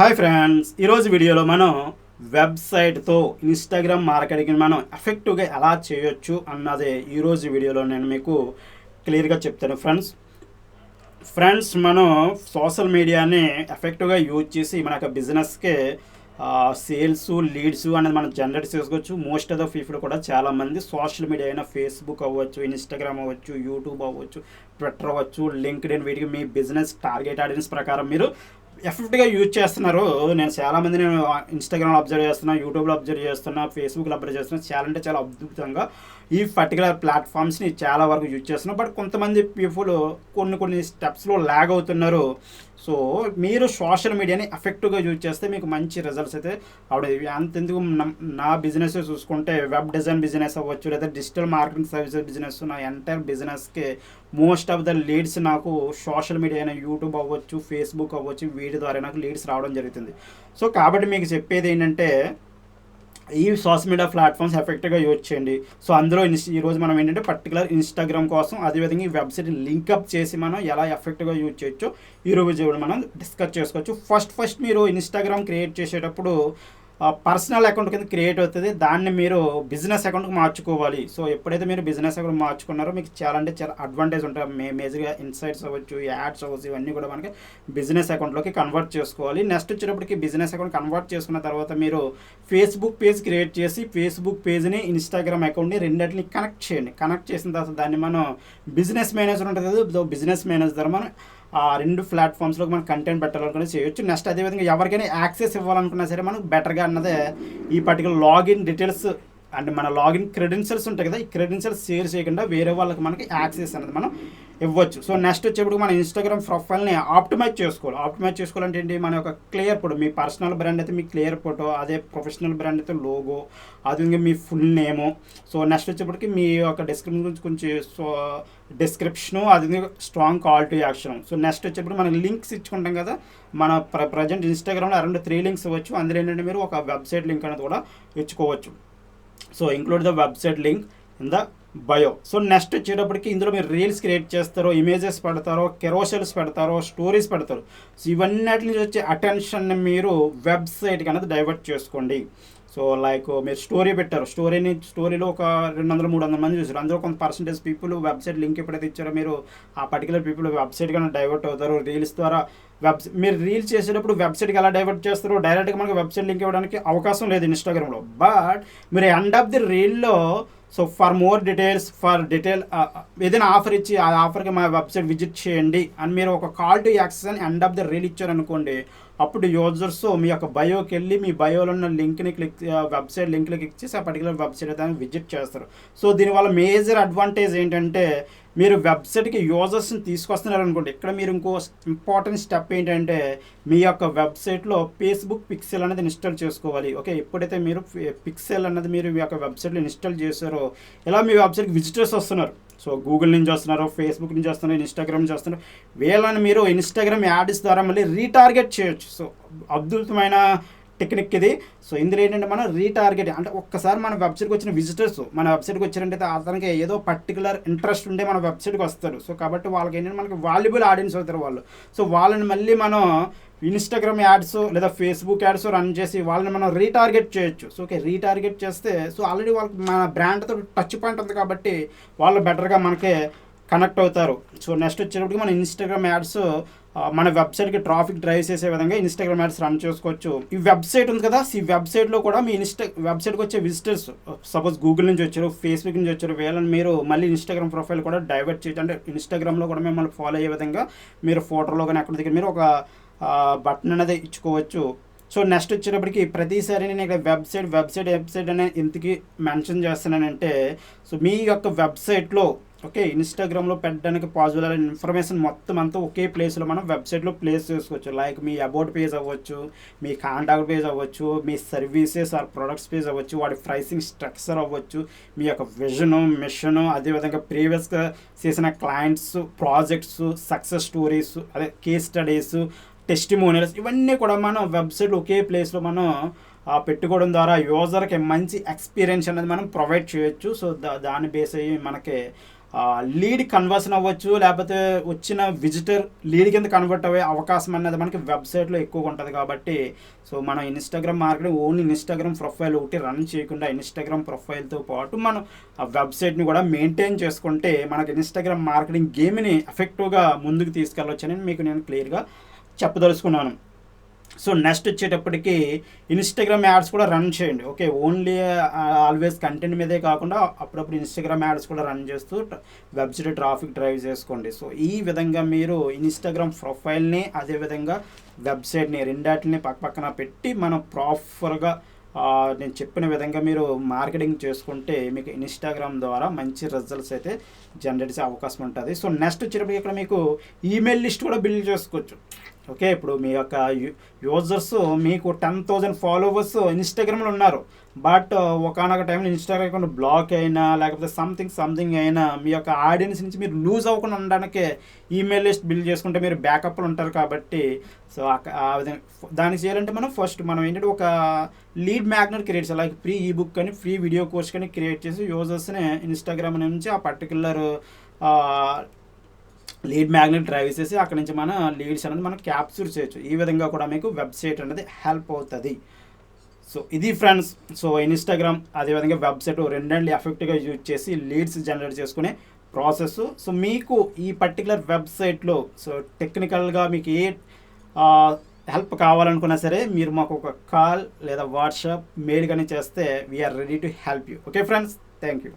Hi friends, ఈరోజు వీడియోలో మనం వెబ్సైట్తో ఇన్స్టాగ్రామ్ మార్కెటింగ్ మనం ఎఫెక్టివ్గా ఎలా చేయొచ్చు అన్నదే ఈరోజు వీడియోలో నేను మీకు క్లియర్గా చెప్తాను. ఫ్రెండ్స్ మనం సోషల్ మీడియాని ఎఫెక్టివ్గా యూజ్ చేసి మన యొక్క బిజినెస్కి సేల్స్ లీడ్స్ అనేది మనం జనరేట్ చేసుకోవచ్చు. మోస్ట్ ఆఫ్ ద పీపుల్ కూడా చాలామంది సోషల్ మీడియా అయినా ఫేస్బుక్ అవ్వచ్చు, ఇన్స్టాగ్రామ్ అవ్వచ్చు, యూట్యూబ్ అవ్వచ్చు, ట్విట్టర్ అవ్వచ్చు, లింక్డ్ఇన్, వీటికి మీ బిజినెస్ టార్గెట్ ఆడియన్స్ ప్రకారం మీరు ఎఫెక్ట్గా యూజ్ చేస్తున్నారు. నేను చాలామంది ఇన్స్టాగ్రామ్లో అబ్జర్వ్ చేస్తున్నా, యూట్యూబ్లో అబ్జర్వ్ చేస్తున్నా, ఫేస్బుక్లో అబ్జర్వ్ చేస్తున్నా. చాలా అంటే చాలా అద్భుతంగా ఈ పర్టికులర్ ప్లాట్ఫామ్స్ని చాలా వరకు యూజ్ చేస్తున్నారు. బట్ కొంతమంది పీపుల్ కొన్ని స్టెప్స్లో ల్యాగ్ అవుతున్నారు. సో మీరు సోషల్ మీడియాని ఎఫెక్టివ్గా యూజ్ చేస్తే మీకు మంచి రిజల్ట్స్ అయితే అంతెందుకు నా బిజినెస్ చూసుకుంటే వెబ్ డిజైన్ బిజినెస్ అవ్వచ్చు, లేదా డిజిటల్ మార్కెటింగ్ సర్వీసెస్ బిజినెస్, నా ఎంటైర్ బిజినెస్కి మోస్ట్ ఆఫ్ ద లీడ్స్ నాకు సోషల్ మీడియా అయినా యూట్యూబ్ అవ్వచ్చు, ఫేస్బుక్ అవ్వచ్చు, వీటి ద్వారా నాకు లీడ్స్ రావడం జరుగుతుంది. సో కాబట్టి మీకు చెప్పేది ఏంటంటే ఈ సోషల్ మీడియా ప్లాట్ఫామ్స్ ఎఫెక్టివ్గా యూజ్ చేయండి. సో అందులో ఈరోజు మనం ఏంటంటే పర్టికులర్ ఇన్స్టాగ్రామ్ కోసం, అదేవిధంగా ఈ వెబ్సైట్ లింకప్ చేసి మనం ఎలా ఎఫెక్టివ్గా యూజ్ చేయొచ్చో ఈరోజు మనం డిస్కస్ చేసుకోవచ్చు. ఫస్ట్ మీరు ఇన్స్టాగ్రామ్ క్రియేట్ చేసేటప్పుడు పర్సనల్ అకౌంట్ కింద క్రియేట్ అవుతుంది. దాన్ని మీరు బిజినెస్ అకౌంట్కి మార్చుకోవాలి. సో ఎప్పుడైతే మీరు బిజినెస్ అకౌంట్ మార్చుకున్నారో మీకు చాలా అంటే చాలా అడ్వాంటేజ్ ఉంటాయి. మేజర్గా ఇన్సైట్స్ అవ్వచ్చు, యాడ్స్ అవ్వచ్చు, ఇవన్నీ కూడా మనకి బిజినెస్ అకౌంట్లోకి కన్వర్ట్ చేసుకోవాలి. నెక్స్ట్ వచ్చేటప్పటికి బిజినెస్ అకౌంట్ కన్వర్ట్ చేసుకున్న తర్వాత మీరు ఫేస్బుక్ పేజ్ క్రియేట్ చేసి ఫేస్బుక్ పేజ్ని, ఇన్స్టాగ్రామ్ అకౌంట్ని రెండింటిని కనెక్ట్ చేయండి. కనెక్ట్ చేసిన తర్వాత దాన్ని మనం బిజినెస్ మేనేజర్ ఉంటుంది కదా, బిజినెస్ మేనేజర్ ద్వారా మనం ఆ రెండు ప్లాట్ఫామ్స్లోకి మనం కంటెంట్ పెట్టాలనుకునే చేయొచ్చు. నెక్స్ట్ అదేవిధంగా ఎవరికైనా యాక్సెస్ ఇవ్వాలనుకున్నా సరే మనకు బెటర్గా అన్నదే ఈ పర్టికులర్ లాగిన్ డీటెయిల్స్ అంటే మన లాగిన్ క్రెడెన్షియల్స్ ఉంటాయి కదా, ఈ క్రెడెన్షియల్స్ షేర్ చేయకుండా వేరే వాళ్ళకి మనకి యాక్సెస్ అనేది మనం ఇవ్వచ్చు. సో నెక్స్ట్ వచ్చేప్పుడు మన ఇన్స్టాగ్రామ్ ప్రొఫైల్ని ఆప్టిమైజ్ చేసుకోవాలంటే ఏంటి, మన యొక్క క్లియర్ ఫోటో, మీ పర్సనల్ బ్రాండ్ అయితే మీ క్లియర్ ఫోటో, అదే ప్రొఫెషనల్ బ్రాండ్ అయితే లోగో, అది మీ ఫుల్ నేము. సో నెక్స్ట్ వచ్చేప్పటికి మీ యొక్క డిస్క్రిప్షన్ గురించి కొంచెం డిస్క్రిప్షను, అది strong call to action. So next వచ్చేప్పుడు మనం లింక్స్ ఇచ్చుకుంటాం కదా, మన ప్రజెంట్ ఇన్స్టాగ్రామ్లో అరౌండ్ 3 లింక్స్ ఇవ్వచ్చు. అందులో ఏంటంటే మీరు ఒక వెబ్సైట్ లింక్ అనేది కూడా ఇచ్చుకోవచ్చు. So include the website link in the bio. So next వచ్చేటప్పటికి ఇందులో మీరు రీల్స్ క్రియేట్ చేస్తారో, ఇమేజెస్ పెడతారో, కెరోసెల్స్ పెడతారో, స్టోరీస్ పెడతారు. సో ఇవన్నిటి నుంచి వచ్చే అటెన్షన్ని మీరు వెబ్సైట్కి అనేది డైవర్ట్ చేసుకోండి. సో లైక్ మీరు స్టోరీ పెట్టారు, స్టోరీలో ఒక 200-300 మంది చూసారు. అందులో కొంత పర్సెంటేజ్ పీపుల్ వెబ్సైట్ లింక్ ఎప్పుడైతే ఇచ్చారో మీరు ఆ పర్టికులర్ పీపుల్ వెబ్సైట్ కన్నా డైవర్ట్ అవుతారు. రీల్స్ ద్వారా మీరు రీల్స్ చేసేటప్పుడు వెబ్సైట్కి ఎలా డైవర్ట్ చేస్తారో డైరెక్ట్గా మనకి వెబ్సైట్ లింక్ ఇవ్వడానికి అవకాశం లేదు ఇన్స్టాగ్రామ్లో. బట్ మీరు ఎండ్ ఆఫ్ ది రీల్లో సో ఫర్ మోర్ డీటెయిల్స్ ఏదైనా ఆఫర్ ఇచ్చి ఆ ఆఫర్కి మా వెబ్సైట్ విజిట్ చేయండి అని మీరు ఒక కాల్ టు యాక్సెస్ అని ఎండ్ ఆఫ్ ద రీల్ ఇచ్చారనుకోండి, అప్పుడు యూజర్స్ మీ యొక్క బయోకి వెళ్ళి మీ బయోలో ఉన్న లింక్ని వెబ్సైట్ లింక్ని క్లిక్ చేసి ఆ పర్టికులర్ వెబ్సైట్ దాన్ని విజిట్ చేస్తారు. సో దీనివల్ల మేజర్ అడ్వాంటేజ్ ఏంటంటే మీరు వెబ్సైట్కి యూజర్స్ని తీసుకొస్తున్నారు అనుకోండి. ఇక్కడ మీరు ఇంకో ఇంపార్టెంట్ స్టెప్ ఏంటంటే మీ యొక్క వెబ్సైట్లో ఫేస్బుక్ పిక్సెల్ అనేది ఇన్స్టాల్ చేసుకోవాలి. ఓకే, ఎప్పుడైతే మీరు పిక్సెల్ అన్నది మీరు మీ యొక్క వెబ్సైట్లో ఇన్స్టాల్ చేశారో ఇలా మీ వెబ్సైట్కి విజిటర్స్ వస్తున్నారు. సో గూగుల్ నుంచి వస్తున్నారు, ఫేస్బుక్ నుంచి వస్తున్నారు, ఇన్స్టాగ్రామ్ నుంచి వస్తున్నారు. వీళ్ళని మీరు ఇన్స్టాగ్రామ్ యాడ్స్ ద్వారా మళ్ళీ రీటార్గెట్ చేయొచ్చు. సో అద్భుతమైన టెక్నిక్ ఇది. సో ఇందులో ఏంటంటే మనం రీటార్గెట్ అంటే ఒక్కసారి మన వెబ్సైట్కి వచ్చిన విజిటర్స్ మన వెబ్సైట్కి వచ్చారంటే అతనికి ఏదో పర్టికులర్ ఇంట్రెస్ట్ ఉండే మన వెబ్సైట్కి వస్తారు. సో కాబట్టి వాళ్ళకి ఏంటంటే మనకి వాల్యుబుల్ ఆడియన్స్ అవుతారు వాళ్ళు. సో వాళ్ళని మళ్ళీ మనం ఇన్స్టాగ్రామ్ యాడ్స్ లేదా ఫేస్బుక్ యాడ్స్ రన్ చేసి వాళ్ళని మనం రీటార్గెట్ చేయొచ్చు. సో ఓకే, రీటార్గెట్ చేస్తే సో ఆల్రెడీ వాళ్ళకి మన బ్రాండ్తో టచ్ పాయింట్ ఉంది కాబట్టి వాళ్ళు బెటర్గా మనకి కనెక్ట్ అవుతారు. సో నెక్స్ట్ వచ్చేటప్పటికి మన ఇన్స్టాగ్రామ్ యాడ్స్ మన వెబ్సైట్కి ట్రాఫిక్ డ్రైవ్ చేసే విధంగా ఇన్స్టాగ్రామ్ యాడ్స్ రన్ చేసుకోవచ్చు. ఈ వెబ్సైట్ ఉంది కదా, ఈ వెబ్సైట్లో కూడా మీ వెబ్సైట్కి వచ్చే విజిటర్స్ సపోజ్ గూగుల్ నుంచి వచ్చారు, ఫేస్బుక్ నుంచి వచ్చారు, వీళ్ళని మీరు మళ్ళీ ఇన్స్టాగ్రామ్ ప్రొఫైల్ కూడా డైవర్ట్ చేయొచ్చు. అంటే ఇన్స్టాగ్రామ్లో కూడా మిమ్మల్ని ఫాలో అయ్యే విధంగా మీరు ఫోటోలో కానీ అక్కడ దగ్గర మీరు ఒక బటన్ అనేది ఇచ్చుకోవచ్చు. సో నెక్స్ట్ వచ్చేటప్పటికి ప్రతిసారి నేను ఇక్కడ వెబ్సైట్ అనేది ఎందుకు మెన్షన్ చేస్తున్నానంటే సో మీ యొక్క వెబ్సైట్లో ఓకే ఇన్స్టాగ్రామ్లో పెట్టడానికి పాజిబుల్ అయిన ఇన్ఫర్మేషన్ మొత్తం అంతా ఒకే ప్లేస్లో మనం వెబ్సైట్లో ప్లేస్ చేసుకోవచ్చు. లైక్ మీ అబౌట్ పేజ్ అవ్వచ్చు, మీ కాంటాక్ట్ పేజ్ అవ్వచ్చు, మీ సర్వీసెస్ ఆర్ ప్రొడక్ట్స్ పేజ్ అవ్వచ్చు, వాటి ప్రైసింగ్ స్ట్రక్చర్ అవ్వచ్చు, మీ యొక్క విజను, మిషను, అదేవిధంగా ప్రీవియస్గా చేసిన క్లయింట్స్, ప్రాజెక్ట్స్, సక్సెస్ స్టోరీస్, అదే కేస్ స్టడీస్, టెస్టిమోనియల్స్, ఇవన్నీ కూడా మనం వెబ్సైట్ ఒకే ప్లేస్లో మనం పెట్టుకోవడం ద్వారా యూజర్కి మంచి ఎక్స్పీరియన్స్ అనేది మనం ప్రొవైడ్ చేయొచ్చు. సో దాన్ని బేస్ అయ్యి మనకి లీడ్ కన్వర్షన్ అవ్వచ్చు, లేకపోతే వచ్చిన విజిటర్ లీడ్ కింద కన్వర్ట్ అయ్యే అవకాశం అనేది మనకి వెబ్సైట్లో ఎక్కువగా ఉంటుంది. కాబట్టి సో మనం Instagram marketing only Instagram profile ఒకటి రన్ చేయకుండా ఇన్స్టాగ్రామ్ ప్రొఫైల్తో పాటు మనం ఆ వెబ్సైట్ని కూడా మెయింటైన్ చేసుకుంటే మనకి ఇన్స్టాగ్రామ్ మార్కెటింగ్ గేమ్ని ఎఫెక్టివ్గా ముందుకు తీసుకెళ్ళవచ్చని మీకు నేను క్లియర్గా చెప్పదలుచుకున్నాను. సో నెక్స్ట్ వచ్చేటప్పటికి ఇన్స్టాగ్రామ్ యాడ్స్ కూడా రన్ చేయండి. ఓకే, ఓన్లీ ఆల్వేస్ కంటెంట్ మీదే కాకుండా అప్పుడప్పుడు ఇన్స్టాగ్రామ్ యాడ్స్ కూడా రన్ చేస్తూ వెబ్సైట్ ట్రాఫిక్ డ్రైవ్ చేసుకోండి. సో ఈ విధంగా మీరు ఇన్స్టాగ్రామ్ ప్రొఫైల్ని అదేవిధంగా వెబ్సైట్ని రెండాటిని పక్కన పెట్టి మనం ప్రాపర్గా నేను చెప్పిన విధంగా మీరు మార్కెటింగ్ చేసుకుంటే మీకు ఇన్స్టాగ్రామ్ ద్వారా మంచి రిజల్ట్స్ అయితే జనరేట్ చేసే అవకాశం ఉంటుంది. సో నెక్స్ట్ వచ్చేటప్పుడు ఇక్కడ మీకు ఈమెయిల్ లిస్ట్ కూడా బిల్డ్ చేసుకోవచ్చు. ఓకే, ఇప్పుడు మీ యొక్క యూజర్స్ మీకు 10,000 ఫాలోవర్స్ ఇన్స్టాగ్రామ్లో ఉన్నారు. బట్ ఒకనొక టైంలో ఇన్స్టాగ్రామ్ అకౌంట్ బ్లాక్ అయినా లేకపోతే సంథింగ్ అయినా మీ యొక్క ఆడియన్స్ నుంచి మీరు లూజ్ అవ్వకుండా ఉండడానికి ఈమెయిల్ లిస్ట్ బిల్డ్ చేసుకుంటే మీరు బ్యాకప్లు ఉంటారు. కాబట్టి సో ఆ విధంగా దానికి చేయాలంటే మనం ఏంటంటే ఒక లీడ్ మ్యాగ్నెట్ క్రియేట్ చేయాలి. లైక్ ఫ్రీ ఈబుక్ కానీ ఫ్రీ వీడియో కోర్స్ కానీ క్రియేట్ చేసి యూజర్స్ని ఇన్స్టాగ్రామ్ నుంచి ఆ పర్టికులర్ లీడ్ మ్యాగ్నెట్ డ్రైవ్ చేసి అక్కడ నుంచి మన లీడ్స్ అనేది మనం క్యాప్చర్ చేయొచ్చు. ఈ విధంగా కూడా మీకు వెబ్సైట్ అనేది హెల్ప్ అవుతుంది. సో ఇది ఫ్రెండ్స్, సో ఇన్స్టాగ్రామ్ అదేవిధంగా వెబ్సైట్ రెండండి ఎఫెక్టివ్గా యూజ్ చేసి లీడ్స్ జనరేట్ చేసుకునే ప్రాసెస్. సో మీకు ఈ పర్టికులర్ వెబ్సైట్లో సో టెక్నికల్గా మీకు ఏ హెల్ప్ కావాలనుకున్నా సరే మీరు మాకు ఒక కాల్ లేదా వాట్సాప్ మెయిల్ కానీ చేస్తే we are ready to help you. Okay friends, thank you.